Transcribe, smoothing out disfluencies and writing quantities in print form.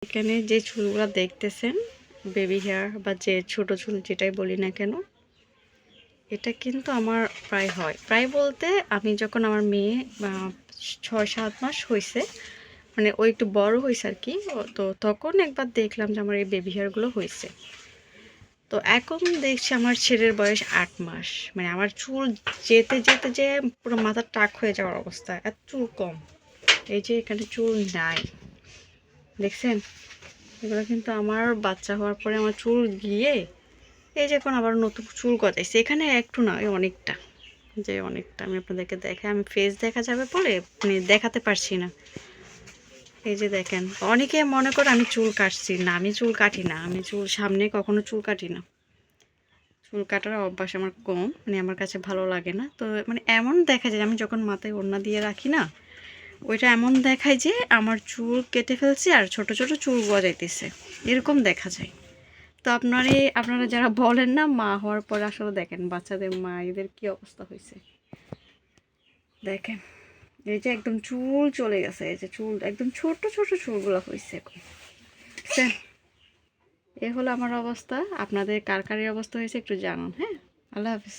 এখানে যে চুলগুলো দেখতেছেন বেবি হেয়ার বা যে ছোট চুল যেটাই বলি না কেন, এটা কিন্তু আমার প্রায় হয়। প্রায় বলতে আমি যখন আমার মেয়ে 6-7 মাস হয়েছে, মানে ও একটু বড় হয়েছে আর কি, তো তখন একবার দেখলাম যে আমার এই বেবি হেয়ারগুলো হয়েছে। তো এখন দেখছি আমার ছেলের বয়স 8 মাস, মানে আমার চুল যেতে যেতে যে পুরো মাথা টাক হয়ে যাওয়ার অবস্থা, এত চুল কম। এই যে এখানে চুল নাই, দেখছেন? এগুলো কিন্তু আমার বাচ্চা হওয়ার পরে আমার চুল গিয়ে এই যে এখন আবার নতুন চুল গজাইছে। এখানে একটু না, অনেকটা, যে অনেকটা আমি আপনাদেরকে দেখাই। আমি ফেস দেখা যাবে পরে, মানে দেখাতে পারছি না। এই যে দেখেন, অনেকে মনে করে আমি চুল কাটছি, না আমি চুল কাটি না, আমি চুল সামনে কখনো চুল কাটি না। চুল কাটার অভ্যাস আমার কম, মানে আমার কাছে ভালো লাগে না। তো মানে এমন দেখা যায় আমি যখন মাথায় ওড়না দিয়ে রাখি না, ওইটা এমন দেখায় যে আমার চুল কেটে ফেলছে আর ছোট ছোট চুল গজাইতেছে, এরকম দেখা যায়। তো আপনারা যারা বলেন না মা হওয়ার পর, আসলে দেখেন বাচ্চাদের মায়েদের কি অবস্থা হয়েছে, দেখেন। এই যে একদম চুল চলে গেছে, এই যে চুল একদম ছোট ছোট চুলগুলো হয়েছে এখন, বুঝছেন? এ হলো আমার অবস্থা। আপনাদের কার কার এই অবস্থা হয়েছে একটু জানান, হ্যাঁ? আল্লাহ হাফিজ।